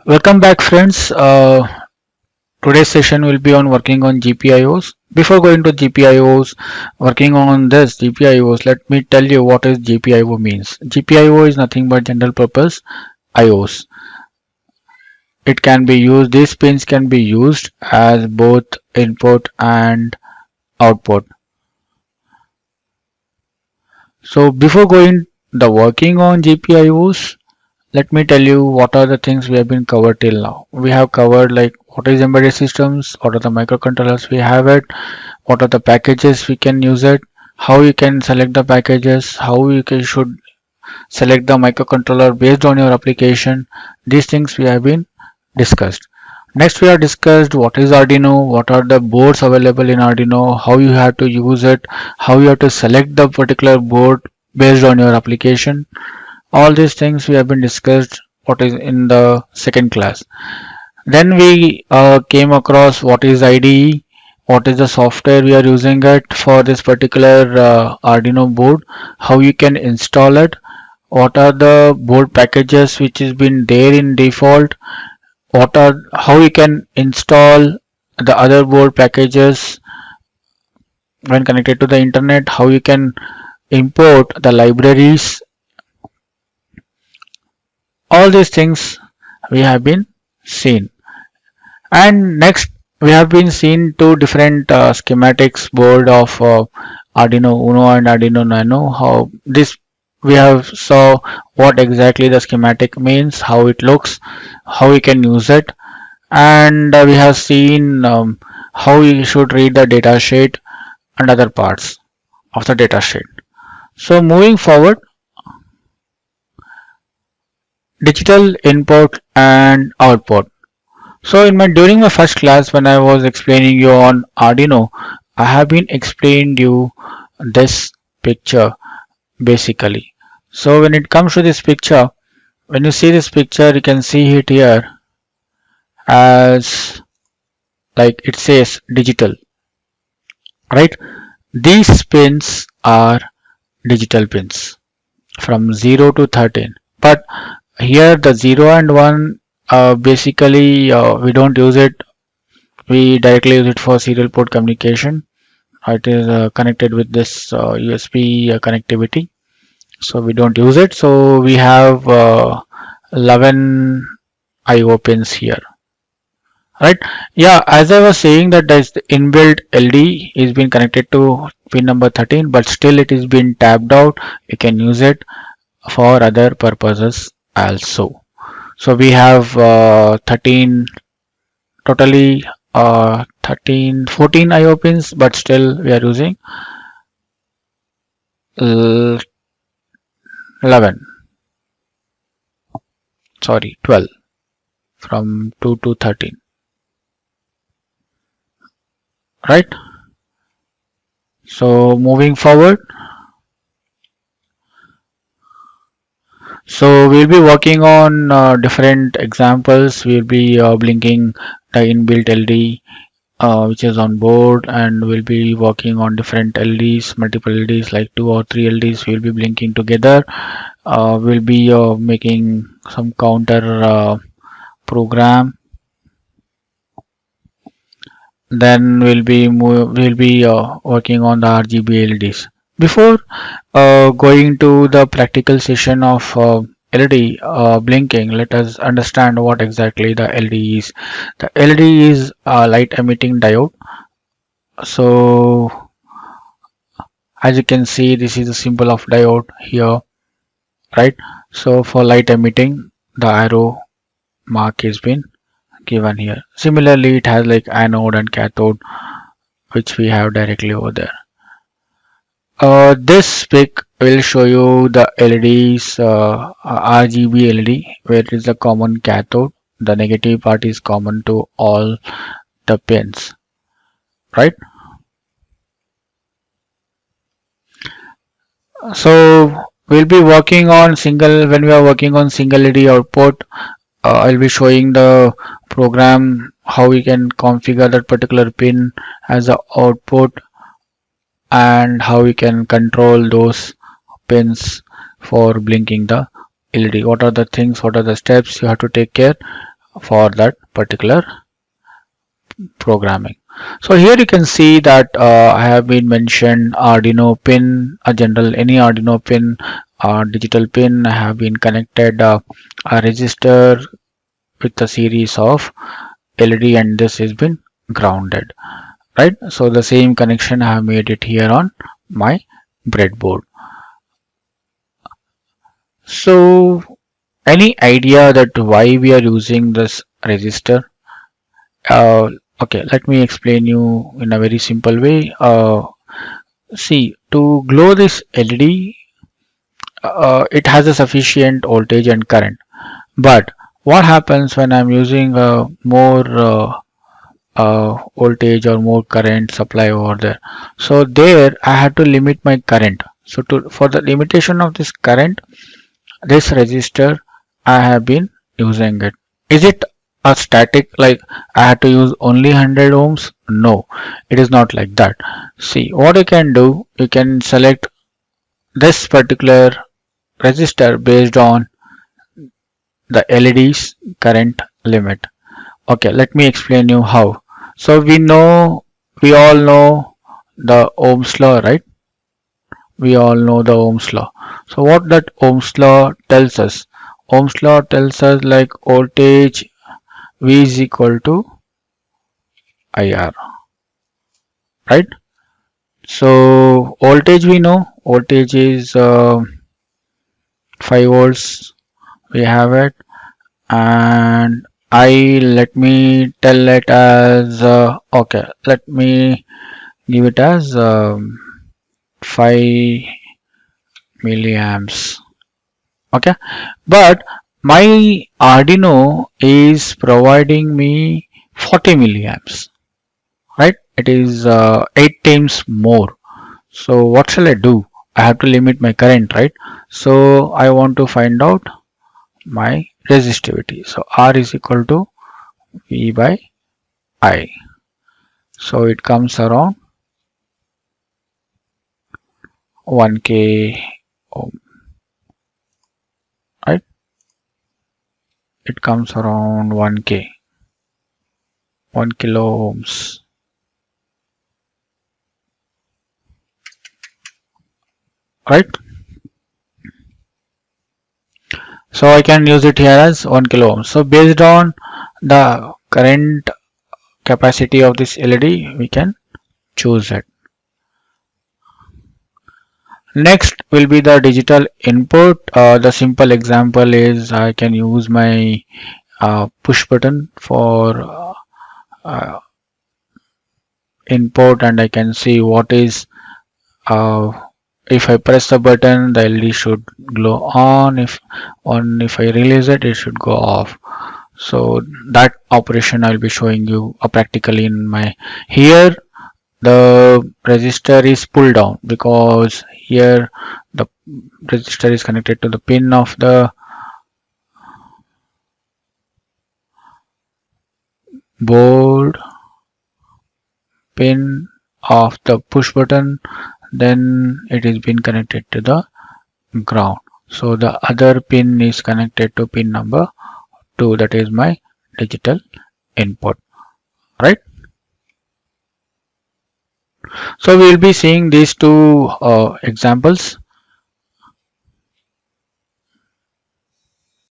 Welcome back, friends. Today's session will be on working on GPIOs. Before going to GPIOs, working on this GPIOs, let me tell you what is GPIO means. GPIO is nothing but general purpose IOs. It can be used, these pins can be used as both input and output. So before going the working on GPIOs, let me tell you what are the things we have been covered till now. We have covered like what is embedded systems, what are the microcontrollers we have it, what are the packages we can use it, how you can select the packages, how you should select the microcontroller based on your application. These things we have been discussed. Next we have discussed what is Arduino, what are the boards available in Arduino, how you have to use it, how you have to select the particular board based on your application. All these things we have been discussed what is in the second class. Then we came across what is IDE, what is the software we are using it for this particular Arduino board, how you can install it, what are the board packages which has been there in default, how you can install the other board packages when connected to the internet, how you can import the libraries. All these things we have been seen. And next we have been seen two different schematics board of Arduino Uno and Arduino Nano. How this we have saw what exactly the schematic means, how it looks, how we can use it, and we have seen how you should read the data sheet and other parts of the data sheet. So moving forward, digital input and output. So during my first class when I was explaining you on Arduino, I have been explained you this picture basically. So when it comes to this picture, when you see this picture, you can see it here as like it says digital, right? These pins are digital pins from 0 to 13. But here the 0 and 1 basically we don't use it. We directly use it for serial port communication. It is connected with this USB connectivity, so we don't use it. So we have 11 IO pins here, right? Yeah, as I was saying that there is the inbuilt LD is being connected to pin number 13, but still it is being tapped out. You can use it for other purposes also. So we have 13 totally 14 IO pins, but still we are using 11, sorry 12 from 2 to 13, right? So moving forward, so we'll be working on different examples. We'll be blinking the inbuilt LD which is on board, and we'll be working on different LEDs, multiple LEDs like 2 or 3 LEDs will be blinking together. We'll be making some counter program. Then we'll be working on the RGB LEDs. Before going to the practical session of LED blinking, let us understand what exactly the LED is. The LED is a light emitting diode. So as you can see, this is a symbol of diode here, right? So for light emitting, the arrow mark has been given here. Similarly, it has like anode and cathode, which we have directly over there. This pic will show you the LEDs, RGB LED, where it is a common cathode. The negative part is common to all the pins, right? So we'll be working on when we are working on single LED output, I'll be showing the program how we can configure that particular pin as a output and how we can control those pins for blinking the LED. What are the things, what are the steps you have to take care for that particular programming. So here you can see that I have been mentioned Arduino pin, a general any Arduino pin, digital pin. I have been connected a resistor with a series of LED, and this has been grounded, right? So the same connection I have made it here on my breadboard. So any idea that why we are using this resistor? Uh, okay, let me explain you in a very simple way. See, to glow this LED, it has a sufficient voltage and current. But what happens when I'm using more voltage or more current supply over there? So there, I have to limit my current. So for the limitation of this current, this resistor I have been using it. Is it a static, like I had to use only 100 ohms? No, it is not like that. See, what you can do, you can select this particular resistor based on the LED's current limit. Okay, let me explain you how. So we all know the Ohm's law, right? We all know the Ohm's law. So what that Ohm's law tells us? Ohm's law tells us like voltage V is equal to IR, right? So voltage we know, voltage is 5 volts, we have it, and I, let me tell it as okay, let me give it as 5 milliamps. Okay, but my Arduino is providing me 40 milliamps, right? It is 8 times more. So what shall I do? I have to limit my current, right? So I want to find out my resistivity. So R is equal to V by I. So it comes around 1k ohm, right? It comes around 1k, 1 kilo ohms, right? So I can use it here as 1 kilo ohms. So based on the current capacity of this LED, we can choose it. Next will be the digital input. The simple example is I can use my push button for input, and I can see what is if I press the button, the LED should glow on. If I release it, it should go off. So that operation I'll be showing you practically in my here. The resistor is pulled down because here the resistor is connected to the pin of the board, pin of the push button, then it is been connected to the ground. So the other pin is connected to pin number 2, that is my digital input, right? So we will be seeing these two examples.